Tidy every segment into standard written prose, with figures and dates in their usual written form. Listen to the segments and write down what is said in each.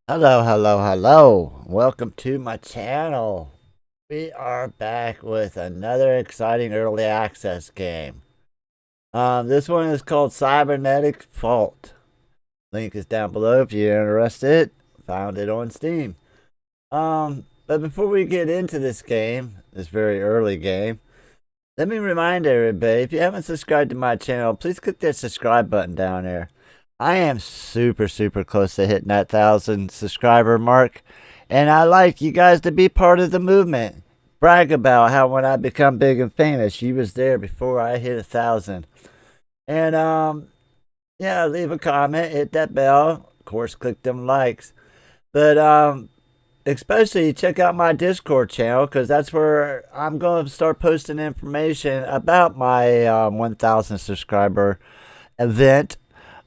Hello, hello, hello. Welcome to my channel. We are back with another exciting early access game. This one is called Cybernetic Fault. Link is down below if you're interested. Found it on Steam. But before we get into this game, this very early game, let me remind everybody, if you haven't subscribed to my channel, please click that subscribe button down there. I am super close to hitting that 1,000 subscriber mark. And I like you guys to be part of the movement. Brag about how when I become big and famous, you was there before I hit 1,000. And yeah, leave a comment, hit that bell. Of course, click them likes. But especially check out my Discord channel, because that's where I'm going to start posting information about my 1,000 subscriber event.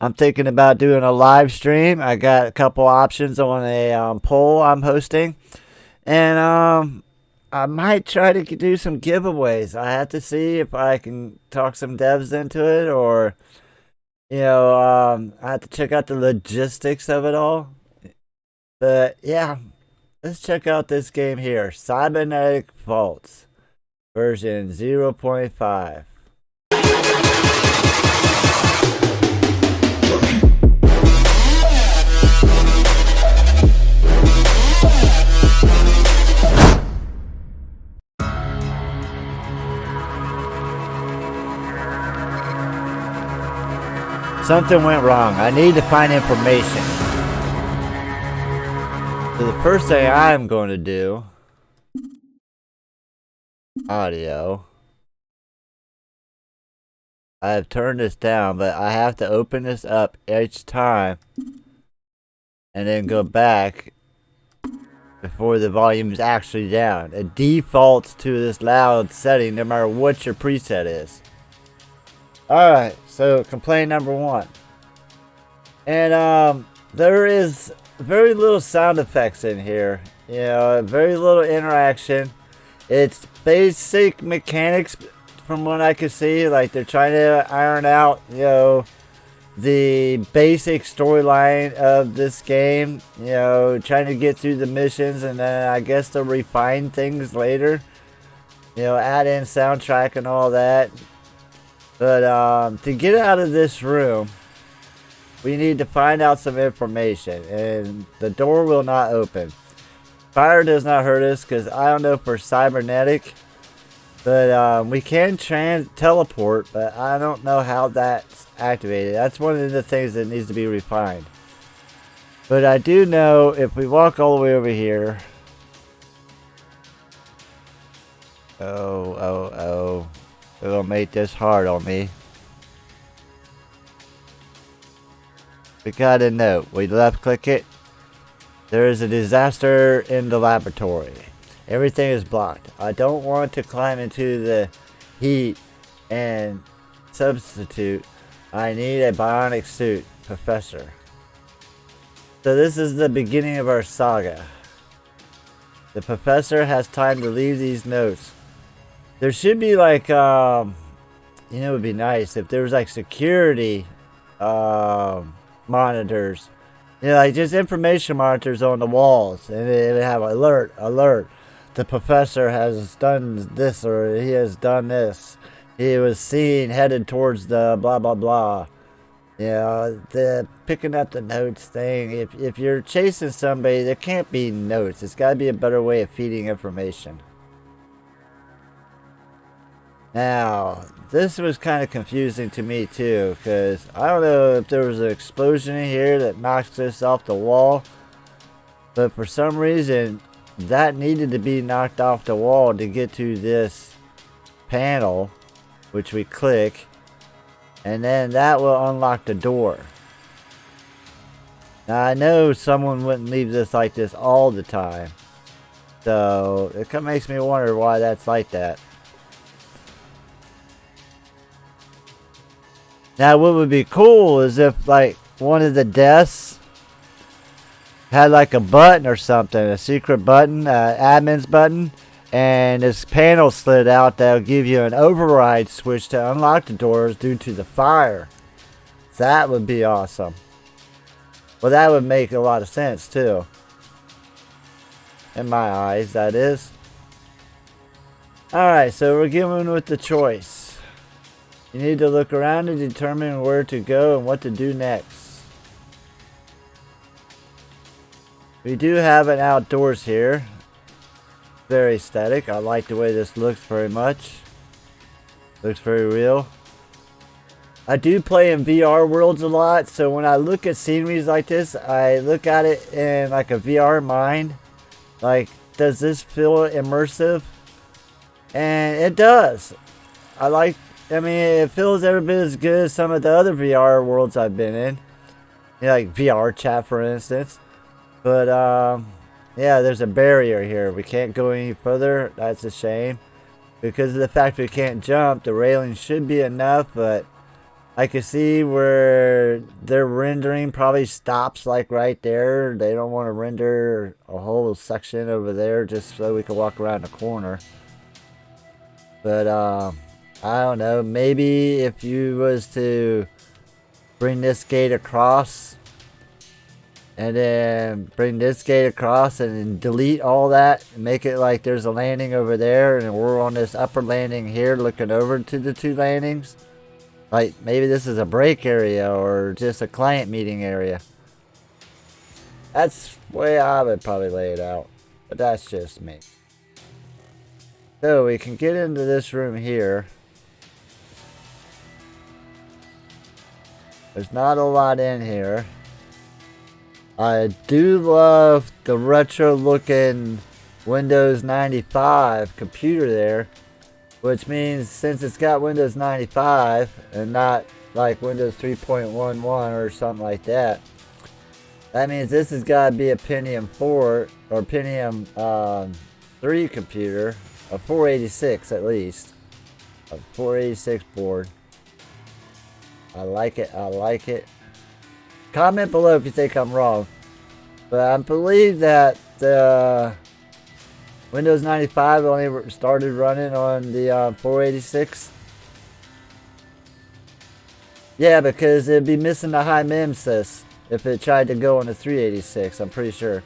I'm thinking about doing a live stream. I got a couple options on a poll I'm hosting. And I might try to do some giveaways. I have to see if I can talk some devs into it, or, I have to check out the logistics of it all. But yeah, let's check out this game here. Cybernetic Faults, version 0.5. Something went wrong. I need to find information. So the first thing I'm going to do, audio. I have turned this down, but I have to open this up each time and then go back before the volume is actually down. It defaults to this loud setting no matter what your preset is. Alright, so complaint number one. And there is very little sound effects in here. Very little interaction. It's basic mechanics from what I can see. Like, they're trying to iron out, the basic storyline of this game. Trying to get through the missions, and then I guess they'll refine things later. Add in soundtrack and all that. But to get out of this room, we need to find out some information, and the door will not open. Fire does not hurt us, because I don't know for cybernetic, but we can teleport, but I don't know how that's activated. That's one of the things that needs to be refined. But I do know if we walk all the way over here. Oh. It'll make this hard on me. We got a note. We left click it. There is a disaster in the laboratory. Everything is blocked. I don't want to climb into the heat and substitute. I need a bionic suit, Professor. So this is the beginning of our saga. The Professor has time to leave these notes. There should be like, it would be nice if there was like security monitors. Like just information monitors on the walls. And it would have alert. The Professor has done this, or he has done this. He was seen headed towards the blah, blah, blah. The picking up the notes thing. If you're chasing somebody, there can't be notes. It's got to be a better way of feeding information. Now, this was kind of confusing to me too, because I don't know if there was an explosion in here that knocks this off the wall, but for some reason that needed to be knocked off the wall to get to this panel, which we click, and then that will unlock the door. Now I know someone wouldn't leave this like this all the time, so it kind of makes me wonder why that's like that. Now, what would be cool is if, like, one of the desks had, like, a button or something, a secret button, admin's button, and this panel slid out that'll give you an override switch to unlock the doors due to the fire. That would be awesome. Well, that would make a lot of sense too. In my eyes, that is. Alright, so we're given with the choice. You need to look around and determine where to go and what to do next. We do have an outdoors here. Very aesthetic. I like the way this looks very much. Looks very real. I do play in VR worlds a lot, so when I look at sceneries like this, I look at it in like a VR mind. Like, does this feel immersive? And it does. I mean, it feels every bit as good as some of the other VR worlds I've been in. Like VR chat, for instance. But, yeah, there's a barrier here. We can't go any further. That's a shame. Because of the fact we can't jump, the railing should be enough, but I can see where their rendering probably stops like right there. They don't want to render a whole section over there just so we can walk around the corner. But I don't know, maybe if you was to bring this gate across and then bring this gate across and then delete all that and make it like there's a landing over there and we're on this upper landing here looking over to the two landings. Like, maybe this is a break area or just a client meeting area. That's the way I would probably lay it out. But that's just me. So, we can get into this room here. There's not a lot in here. I do love the retro looking Windows 95 computer there. Which means since it's got Windows 95 and not like Windows 3.11 or something like that, that means this has got to be a Pentium 4 or Pentium 3 computer, a 486 at least, a 486 board. I like it. I like it. Comment below if you think I'm wrong, but I believe that the Windows 95 only started running on the 486. Yeah, because it'd be missing the high mem sys if it tried to go on the 386, I'm pretty sure.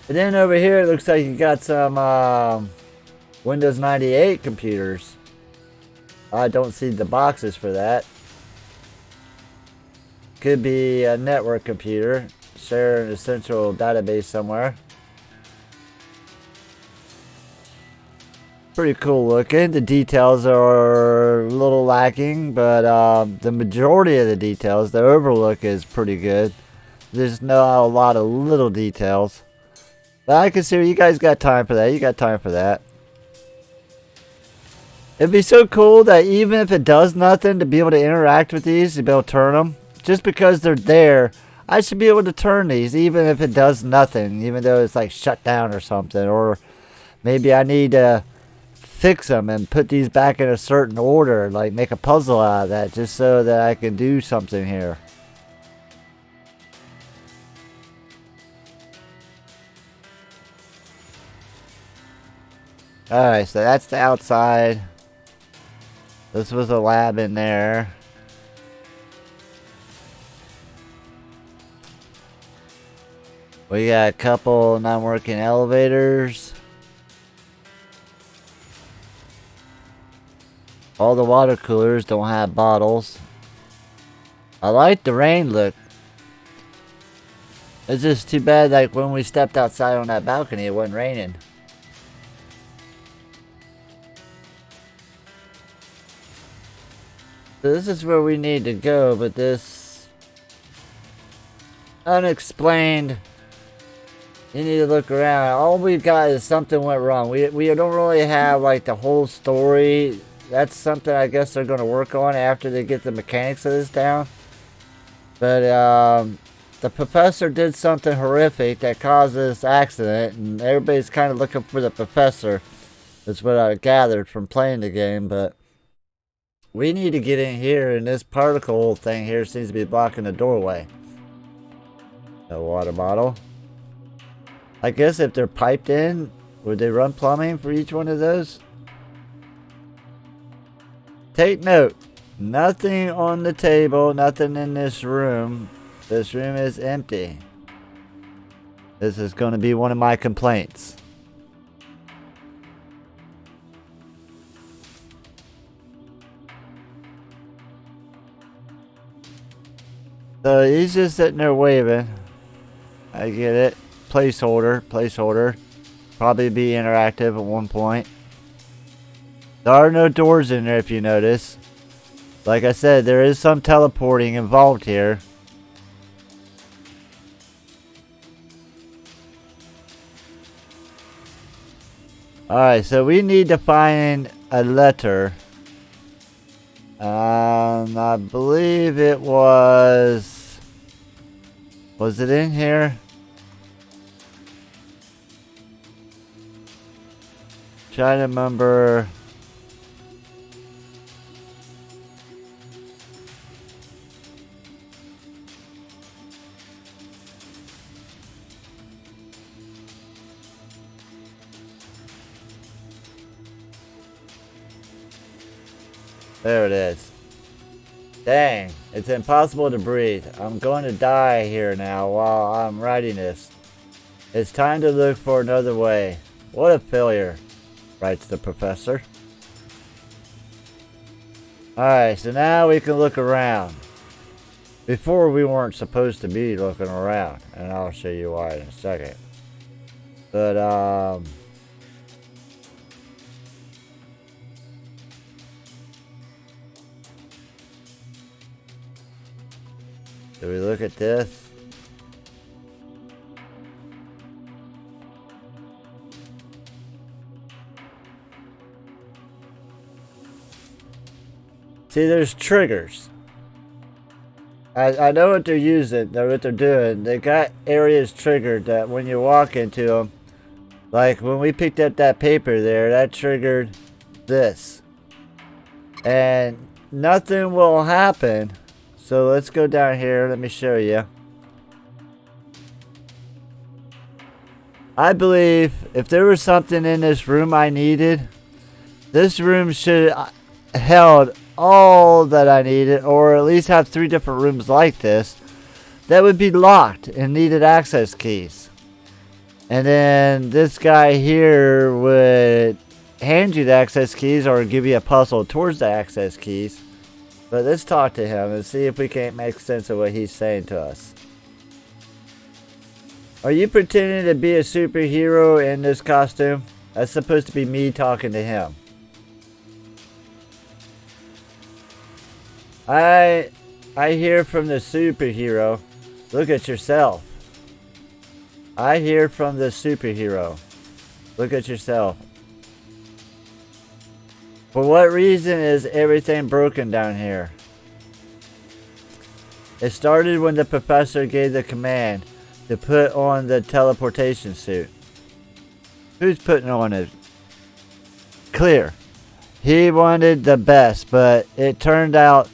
But then over here it looks like you got some Windows 98 computers. I don't see the boxes for that. Could be a network computer, sharing a central database somewhere. Pretty cool looking. The details are a little lacking, but the majority of the details, the overlook is pretty good. There's not a lot of little details. But I consider you guys got time for that. You got time for that. It'd be so cool that even if it does nothing, to be able to interact with these, to be able to turn them. Just because they're there, I should be able to turn these, even if it does nothing. Even though it's like shut down or something. Or maybe I need to fix them and put these back in a certain order, like make a puzzle out of that, just so that I can do something here. Alright, so that's the outside. This was a lab in there. We got a couple non-working elevators. All the water coolers don't have bottles. I like the rain look. It's just too bad like when we stepped outside on that balcony it wasn't raining. So this is where we need to go, but this unexplained, you need to look around. All we got is something went wrong. We don't really have like the whole story. That's something I guess they're going to work on after they get the mechanics of this down. But the professor did something horrific that caused this accident, and everybody's kind of looking for the professor. That's what I gathered from playing the game, but we need to get in here, and this particle thing here seems to be blocking the doorway. A water bottle. I guess if they're piped in, would they run plumbing for each one of those? Take note, nothing on the table, nothing in this room This room is empty. This is going to be one of my complaints. So he's just sitting there waving. I get it. Placeholder. Probably be interactive at one point. There are no doors in there if you notice. Like I said, there is some teleporting involved here. Alright, so we need to find a letter. I believe it was... Was it in here? Trying to remember... There it is. Dang, it's impossible to breathe. I'm going to die here now while I'm writing this. It's time to look for another way. What a failure, writes the professor. Alright, so now we can look around. Before we weren't supposed to be looking around, and I'll show you why in a second. But, do we look at this? See, there's triggers. I know what they're using, what they're doing. They got areas triggered that when you walk into them, like when we picked up that paper there, that triggered this. And nothing will happen. So let's go down here. Let me show you. I believe if there was something in this room I needed, this room should have held all that I needed, or at least have 3 different rooms like this that would be locked and needed access keys. And then this guy here would hand you the access keys or give you a puzzle towards the access keys. But let's talk to him and see if we can't make sense of what he's saying to us. Are you pretending to be a superhero in this costume? That's supposed to be me talking to him. I hear from the superhero. Look at yourself. I hear from the superhero. Look at yourself. For what reason is everything broken down here? It started when the professor gave the command to put on the teleportation suit. Who's putting on it? Clear. He wanted the best, but it turned out,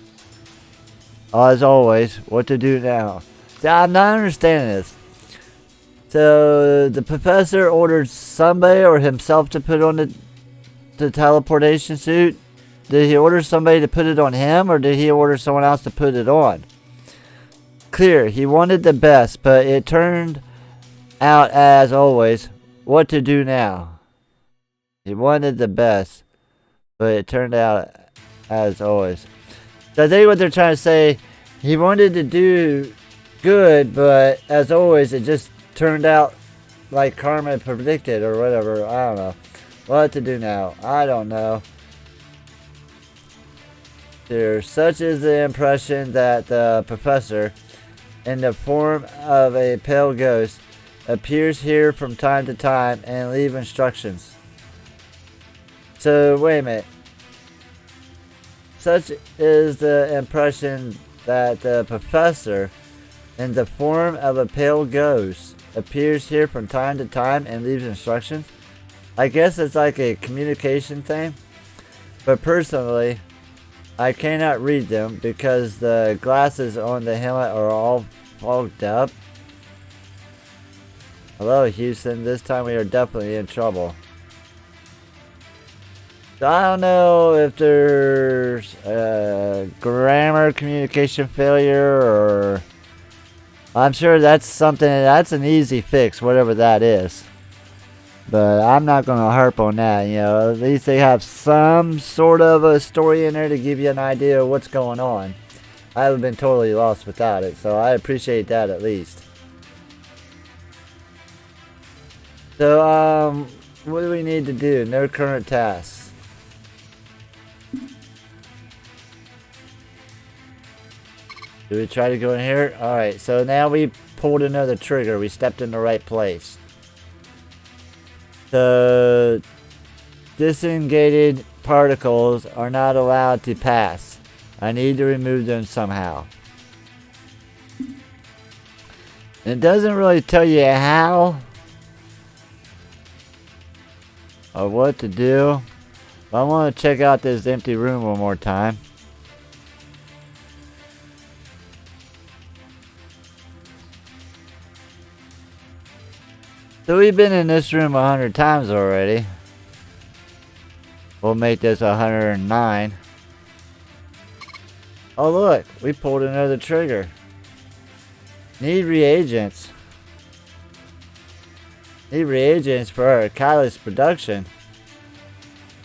as always, what to do now. See, I'm not understanding this. So the professor ordered somebody or himself to put on the teleportation suit. Did he order somebody to put it on him, or did he order someone else to put it on? Clear, he wanted the best, but it turned out, as always, what to do now. He wanted the best, but it turned out, as always. So I think what they're trying to say, he wanted to do good, but as always, it just turned out like karma predicted or whatever. I don't know. What to do now? I don't know. There, such is the impression that the professor, in the form of a pale ghost, appears here from time to time and leave instructions. So, wait a minute. Such is the impression that the professor, in the form of a pale ghost, appears here from time to time and leaves instructions. I guess it's like a communication thing. But personally, I cannot read them because the glasses on the helmet are all fogged up. Hello, Houston. This time we are definitely in trouble. So I don't know if there's a grammar communication failure or I'm sure that's something, that's an easy fix, whatever that is. But I'm not going to harp on that, you know. At least they have some sort of a story in there to give you an idea of what's going on. I haven't been totally lost without it, so I appreciate that at least. So, what do we need to do? No current tasks. Do we try to go in here? Alright, so now we pulled another trigger. We stepped in the right place. The disengaged particles are not allowed to pass. I need to remove them somehow. It doesn't really tell you how or what to do. I want to check out this empty room one more time. So we've been in this room 100 times already. We'll make this 109. Oh look, we pulled another trigger. Need reagents. Need reagents for our catalyst production.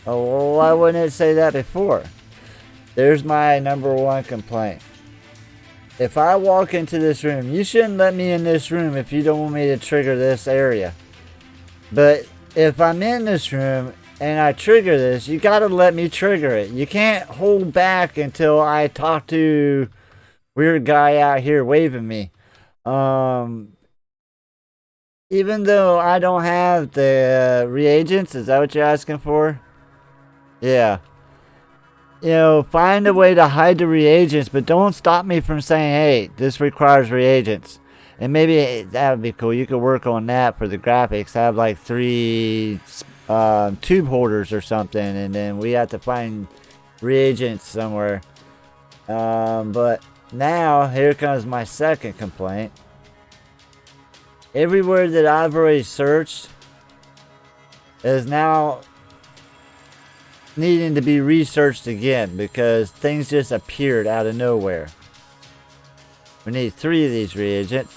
Oh, well, why wouldn't it say that before? There's my number one complaint. If I walk into this room, you shouldn't let me in this room if you don't want me to trigger this area. But if I'm in this room and I trigger this, you gotta let me trigger it. You can't hold back until I talk to weird guy out here waving me. Even though I don't have the reagents, is that what you're asking for? Yeah. You know, find a way to hide the reagents, but don't stop me from saying, hey, this requires reagents. And maybe that would be cool. You could work on that for the graphics. Have like 3 tube holders or something, and then we have to find reagents somewhere. But now, here comes my second complaint. Everywhere that I've already searched is now needing to be researched again because things just appeared out of nowhere. We need 3 of these reagents.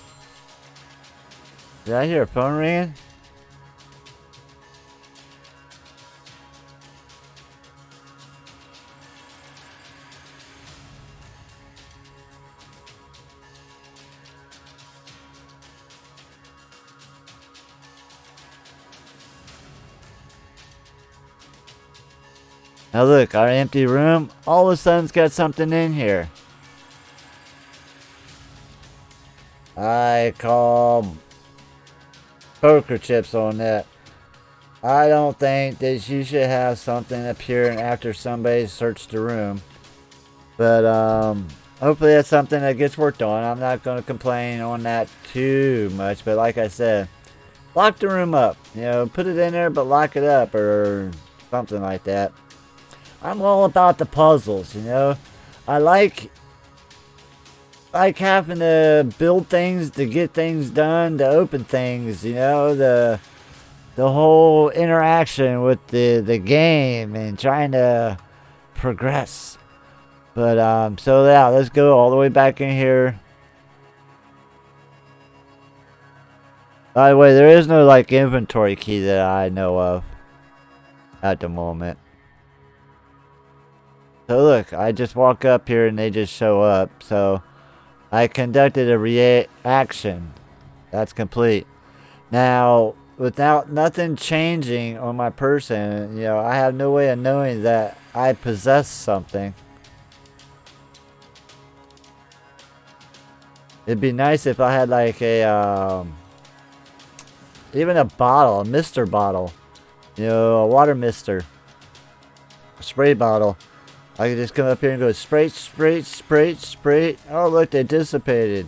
Did I hear a phone ringing? Now look, our empty room, all of a sudden it's got something in here. I call poker chips on that. I don't think that you should have something appearing after somebody searched the room. But hopefully that's something that gets worked on. I'm not going to complain on that too much. But like I said, lock the room up. You know, put it in there but lock it up or something like that. I'm all about the puzzles, you know. I like having to build things to get things done, to open things, you know, the whole interaction with the game and trying to progress. But so yeah, let's go all the way back in here. By the way, there is no like inventory key that I know of at the moment. So look, I just walk up here and they just show up. So I conducted a reaction. That's complete. Now, without nothing changing on my person, you know, I have no way of knowing that I possess something. It'd be nice if I had like a, even a bottle, a mister bottle. You know, a water mister. A spray bottle. I could just come up here and go spray, spray, spray, spray. Oh, look, they dissipated.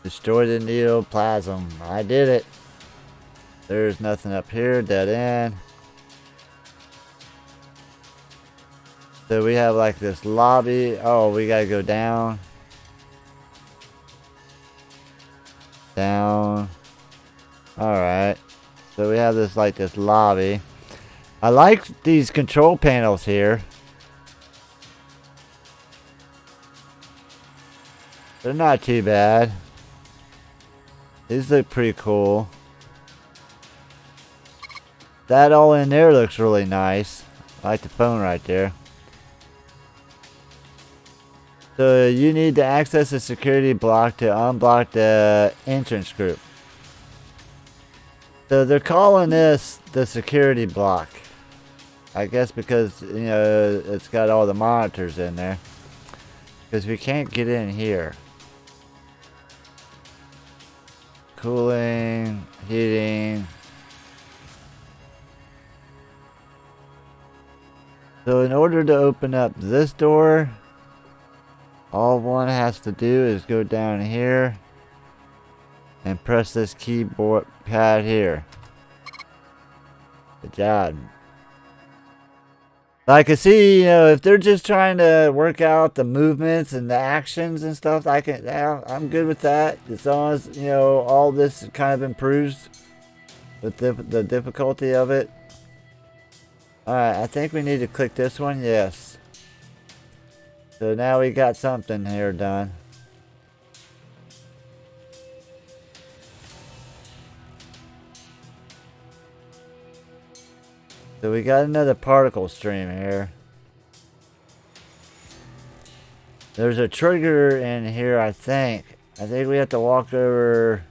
Destroy the neoplasm. I did it. There's nothing up here. Dead end. So we have like this lobby. Oh, we gotta go down. Down. Alright. So we have this like this lobby. I like these control panels here. They're not too bad. These look pretty cool. That all in there looks really nice. I like the phone right there. So you need to access a security block to unblock the entrance group. So they're calling this the security block. I guess because, you know, it's got all the monitors in there. Because we can't get in here. Cooling, heating. So in order to open up this door, all one has to do is go down here and press this keyboard pad here. Good job. I can see, you know, if they're just trying to work out the movements and the actions and stuff, I'm good with that. As long as, you know, all this kind of improves with the difficulty of it. Alright, I think we need to click this one. Yes. So now we got something here done. So we got another particle stream here. There's a trigger in here, I think. I think we have to walk over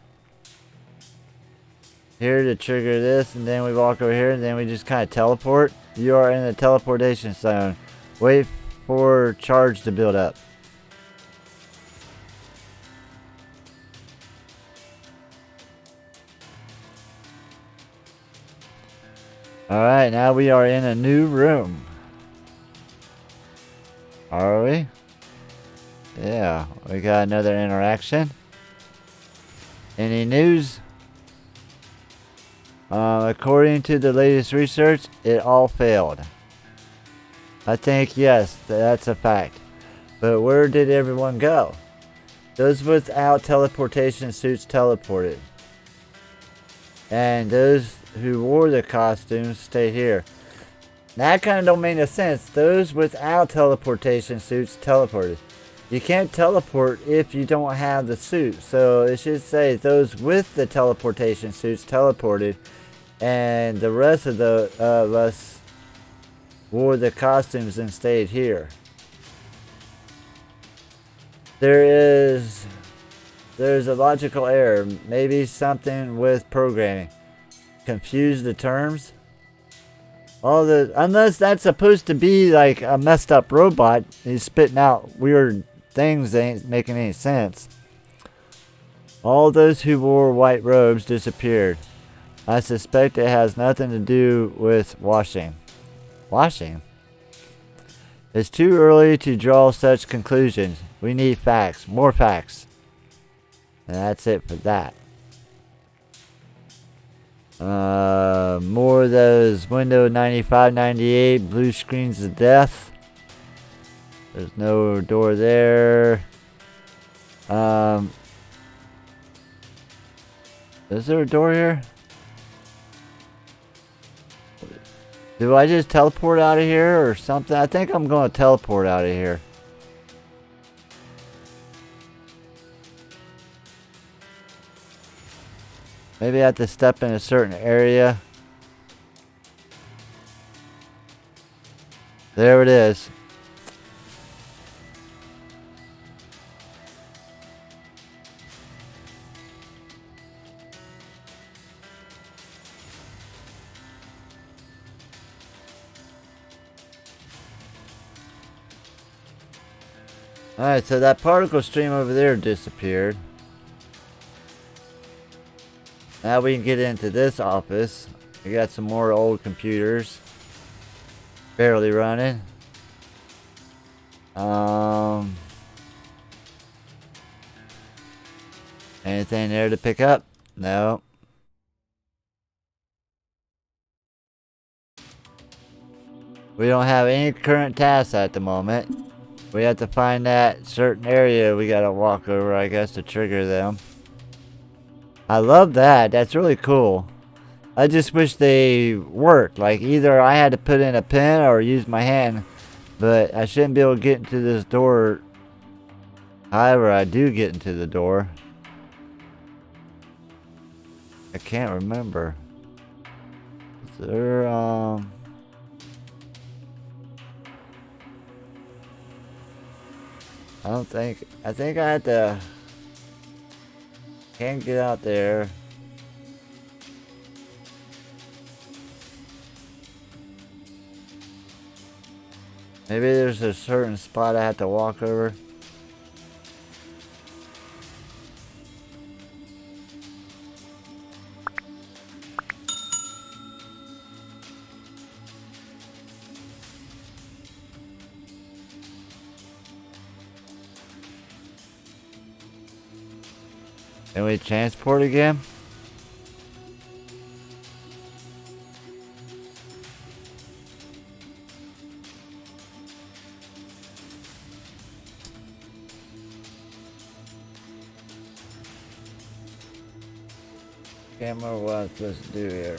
here to trigger this, and then we walk over here, and then we just kind of teleport. You are in the teleportation zone. Wait for charge to build up. Alright, now we are in a new room. Are we? Yeah, we got another interaction. Any news? According to the latest research, it all failed. I think, yes, that's a fact. But where did everyone go? Those without teleportation suits teleported. And those who wore the costumes stayed here. That kind of don't make no sense. Those without teleportation suits teleported. You can't teleport if you don't have the suit. So it should say those with the teleportation suits teleported. And the rest of us wore the costumes and stayed here. There's a logical error. Maybe something with programming. Confuse the terms. Unless that's supposed to be like a messed up robot. He's spitting out weird things that ain't making any sense. All those who wore white robes disappeared. I suspect it has nothing to do with washing. Washing? It's too early to draw such conclusions. We need facts. More facts. And that's it for that. More of those Windows 95, 98 blue screens of death. There's no door there. Is there a door here? Do I just teleport out of here or something? I think I'm going to teleport out of here. Maybe I have to step in a certain area. There it is. Alright, so that particle stream over there disappeared. Now we can get into this office. We got some more old computers. Barely running. Anything there to pick up? No. We don't have any current tasks at the moment. We have to find that certain area we gotta walk over, I guess, to trigger them. I love that. That's really cool. I just wish they worked. Like, either I had to put in a pin or use my hand. But I shouldn't be able to get into this door However, I do get into the door. I can't remember. Is there, I think I had to, can't get out there. Maybe there's a certain spot I have to walk over. Can we transport again? Can't remember what I'm supposed to do here.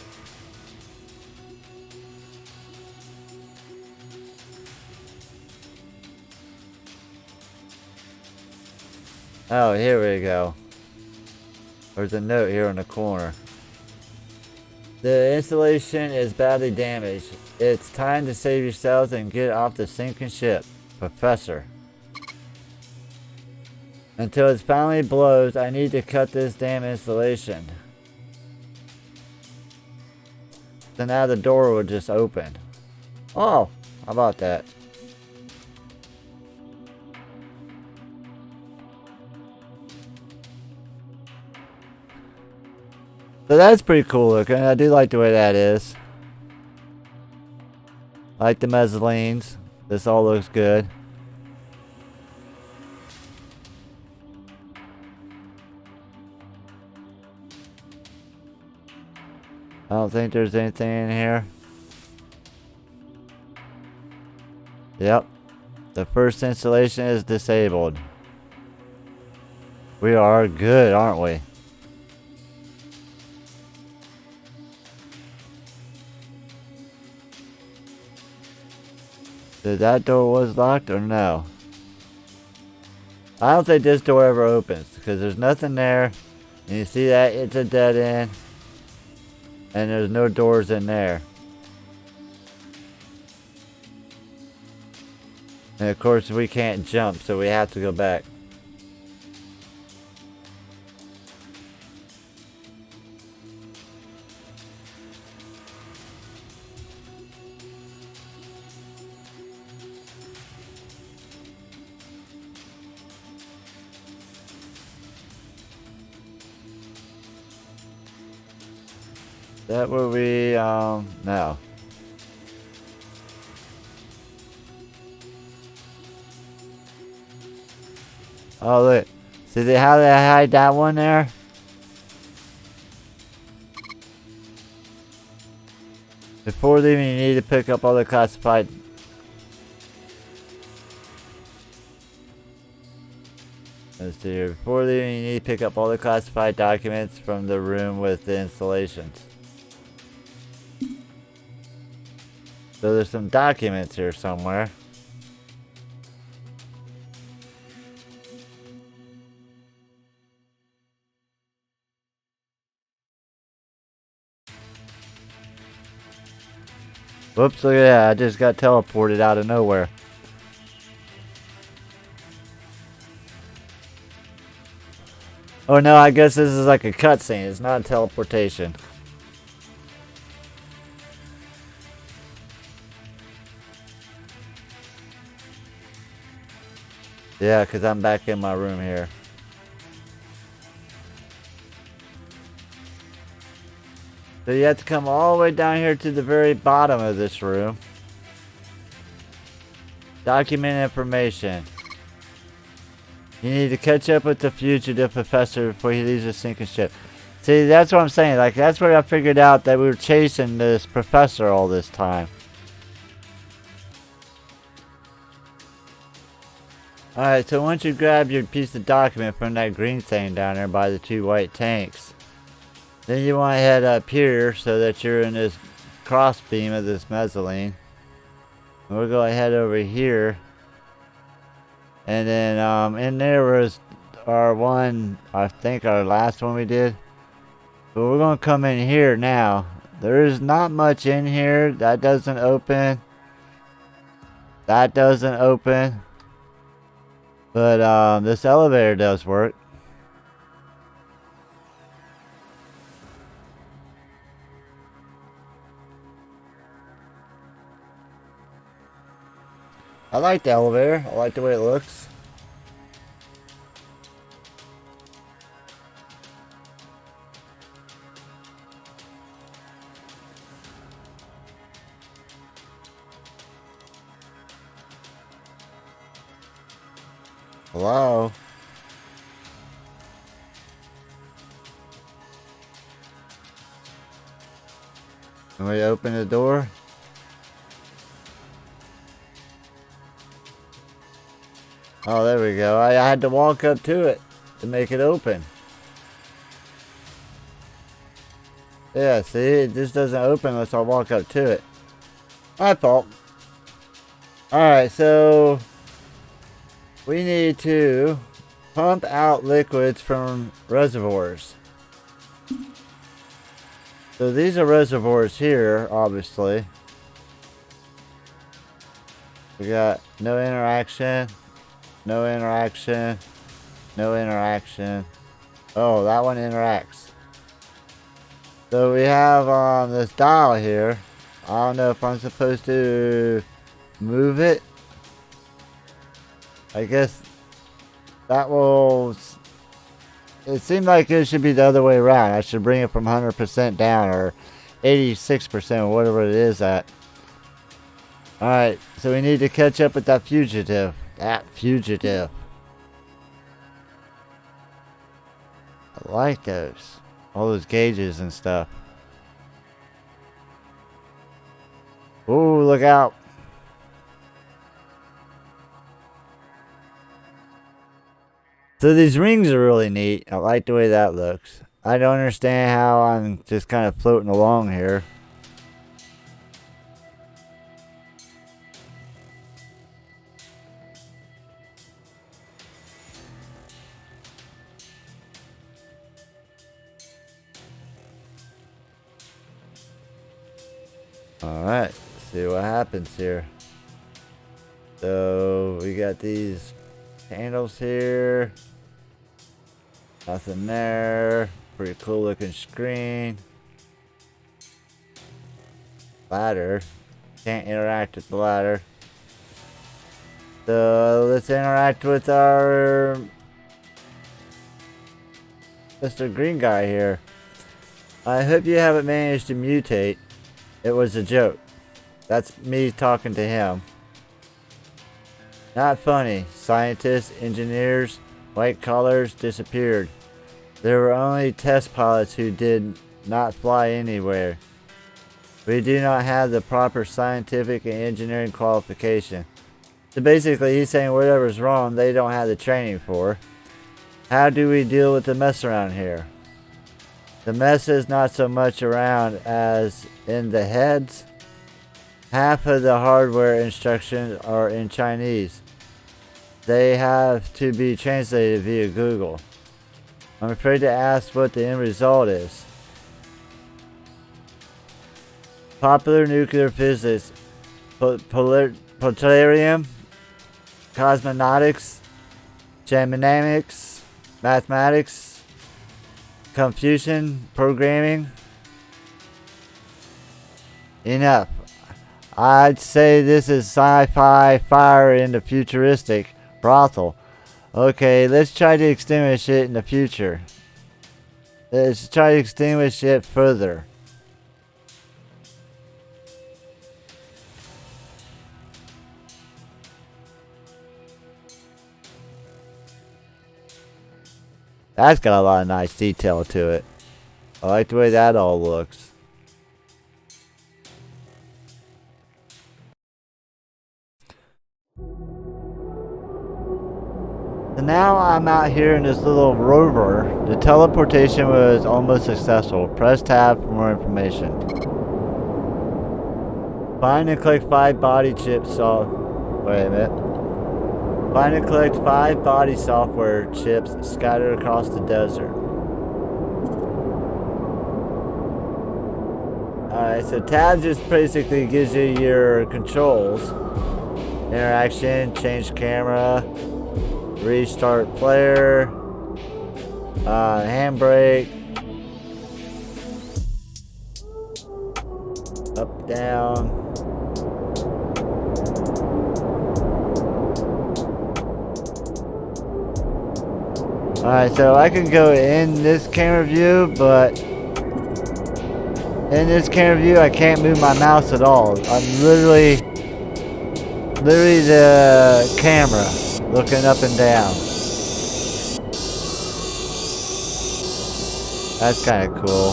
Oh, here we go. There's a note here in the corner. The installation is badly damaged. It's time to save yourselves and get off the sinking ship. Professor. Until it finally blows, I need to cut this damn installation. So now the door will just open. Oh, how about that? So that's pretty cool looking. I do like the way that is. I like the mezzanines. This all looks good. I don't think there's anything in here. Yep. The first installation is disabled. We are good, aren't we? Did that door was locked or no? I don't think this door ever opens because there's nothing there. And you see that it's a dead end. And there's no doors in there. And of course we can't jump, so we have to go back. That where we, no. Oh, look. See how they hide that one there? Before leaving, you need to pick up all the classified. Let's see here. Before leaving, you need to pick up all the classified documents from the room with the installations. So there's some documents here somewhere. Whoops, look at that. I just got teleported out of nowhere. Oh no, I guess this is like a cutscene. It's not a teleportation. Yeah, because I'm back in my room here. So you have to come all the way down here to the very bottom of this room. Document information. You need to catch up with the fugitive professor before he leaves the sinking ship. See, that's what I'm saying. Like, that's where I figured out that we were chasing this professor all this time. Alright, so once you grab your piece of document from that green thing down there by the two white tanks, then you want to head up here so that you're in this cross beam of this mezzanine. And we're going to head over here. And then in there was our one, I think our last one we did. But we're going to come in here now. There is not much in here. That doesn't open. That doesn't open. But this elevator does work. I like the elevator. I like the way it looks. Hello? Can we open the door? Oh, there we go. I had to walk up to it to make it open. Yeah, see? It just doesn't open unless I walk up to it. My fault. Alright, so we need to pump out liquids from reservoirs. So these are reservoirs here, obviously. We got no interaction, no interaction, no interaction. Oh, that one interacts. So we have this dial here. I don't know if I'm supposed to move it. I guess that will... It seemed like it should be the other way around. I should bring it from 100% down, or 86%, whatever it is at. Alright, so we need to catch up with that fugitive. That fugitive. I like those. All those gauges and stuff. Ooh, look out. So these rings are really neat. I like the way that looks. I don't understand how I'm just kind of floating along here. Alright, see what happens here. So we got these handles here. Nothing there. Pretty cool looking screen. Ladder. Can't interact with the ladder. So let's interact with our Mr. Green guy here. I hope you haven't managed to mutate. It was a joke. That's me talking to him. Not funny. Scientists, engineers, white collars disappeared. There were only test pilots who did not fly anywhere. We do not have the proper scientific and engineering qualification. So basically he's saying whatever's wrong they don't have the training for. How do we deal with the mess around here? The mess is not so much around as in the heads. Half of the hardware instructions are in Chinese. They have to be translated via Google. I'm afraid to ask what the end result is. Popular nuclear physics, plutonium, cosmonautics, germanics, mathematics, Confucian, programming. Enough. I'd say this is sci-fi fire in the futuristic brothel. Okay, let's try to extinguish it in the future. Let's try to extinguish it further. That's got a lot of nice detail to it. I like the way that all looks. So now I'm out here in this little rover. The teleportation was almost successful. Press tab for more information. Find and click 5 body chips off. Wait a minute. Find and collect 5 body software chips scattered across the desert. Alright, so tab just basically gives you your controls. Interaction, change camera, restart player, handbrake, up, down. Alright, so I can go in this camera view, but in this camera view I can't move my mouse at all. I'm literally the camera looking up and down. That's kind of cool.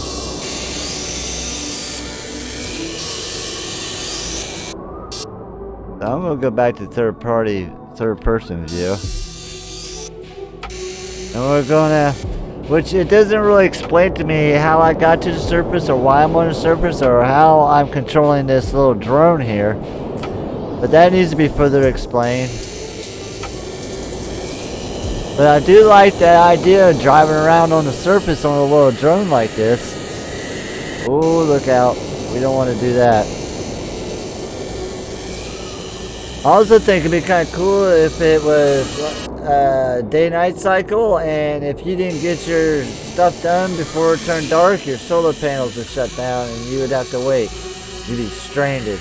So I'm gonna go back to third person view. And we're gonna, which it doesn't really explain to me how I got to the surface or why I'm on the surface or how I'm controlling this little drone here. But that needs to be further explained. But I do like the idea of driving around on the surface on a little drone like this. Oh, look out. We don't want to do that. I also think it'd be kind of cool if it was day-night cycle, and if you didn't get your stuff done before it turned dark, your solar panels would shut down and you would have to wait. You'd be stranded.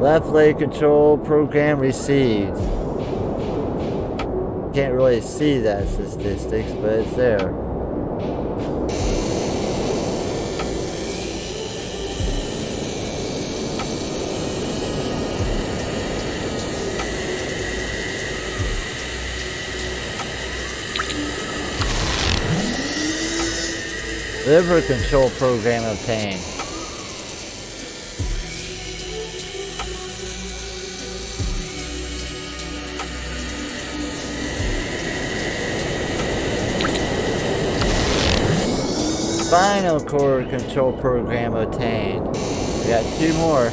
Left leg control program received. Can't really see that statistics, but it's there. Liver control program obtained. Spinal cord control program obtained. We got 2 more.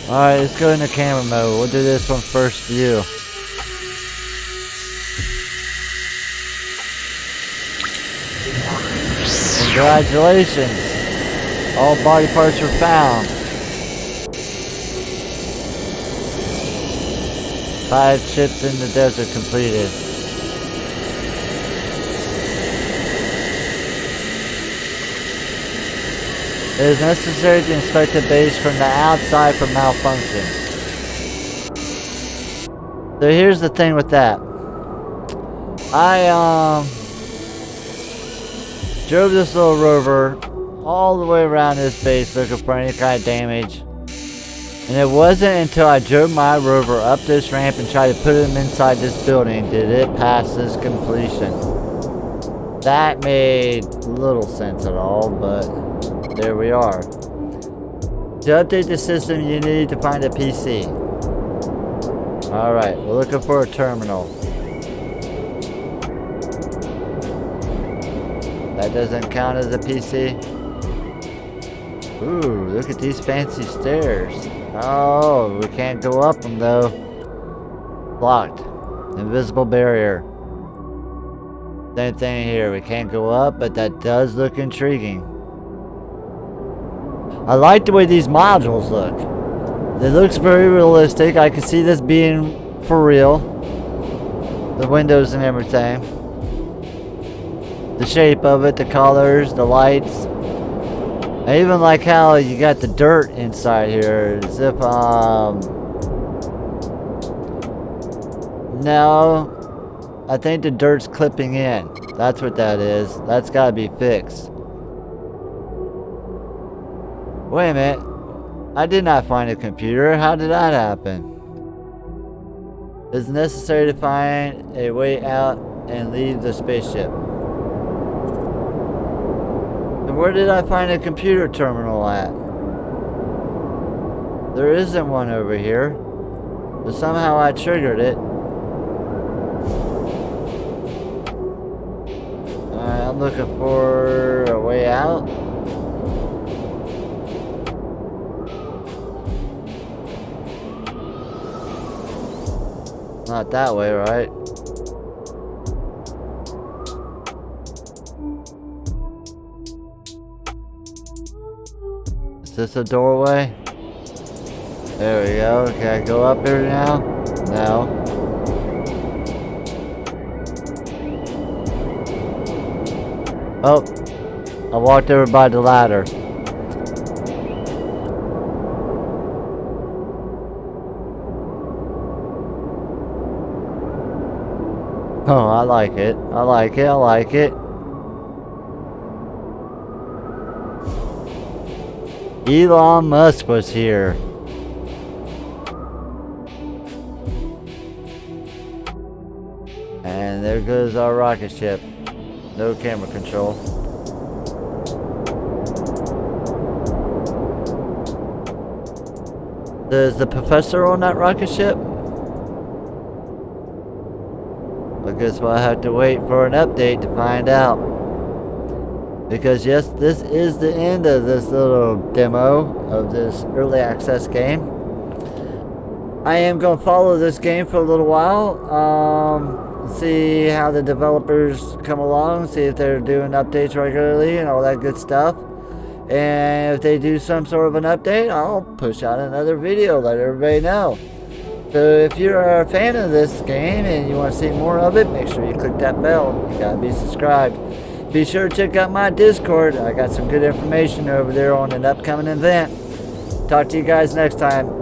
Alright, let's go into camera mode. We'll do this one first view. Congratulations! All body parts were found. 5 chips in the desert completed. It is necessary to inspect the base from the outside for malfunction. So here's the thing with that. I drove this little rover all the way around this base looking for any kind of damage. And it wasn't until I drove my rover up this ramp and tried to put him inside this building did it pass this completion. That made little sense at all, but there we are. To update the system, you need to find a PC. Alright, we're looking for a terminal. That doesn't count as a PC. Ooh, look at these fancy stairs. Oh, we can't go up them though. Blocked. Invisible barrier. Same thing here. We can't go up, but that does look intriguing. I like the way these modules look. It looks very realistic. I can see this being for real. The windows and everything. The shape of it, the colors, the lights. I even like how you got the dirt inside here. As if, no. I think the dirt's clipping in. That's what that is. That's gotta be fixed. Wait a minute. I did not find a computer. How did that happen? It's necessary to find a way out and leave the spaceship. So where did I find a computer terminal at? There isn't one over here. But somehow I triggered it. Alright, I'm looking for a way out. Not that way, right? Is this a doorway? There we go. Can I go up here now? No. Oh, I walked over by the ladder. Oh, I like it. I like it. I like it. Elon Musk was here. And there goes our rocket ship. No camera control. Is the professor on that rocket ship? I guess we'll have to wait for an update to find out. Because yes, this is the end of this little demo of this early access game. I am going to follow this game for a little while. See how the developers come along. See if they're doing updates regularly and all that good stuff. And if they do some sort of an update, I'll push out another video, let everybody know. So if you're a fan of this game and you want to see more of it, make sure you click that bell. You gotta be subscribed. Be sure to check out my Discord. I got some good information over there on an upcoming event. Talk to you guys next time.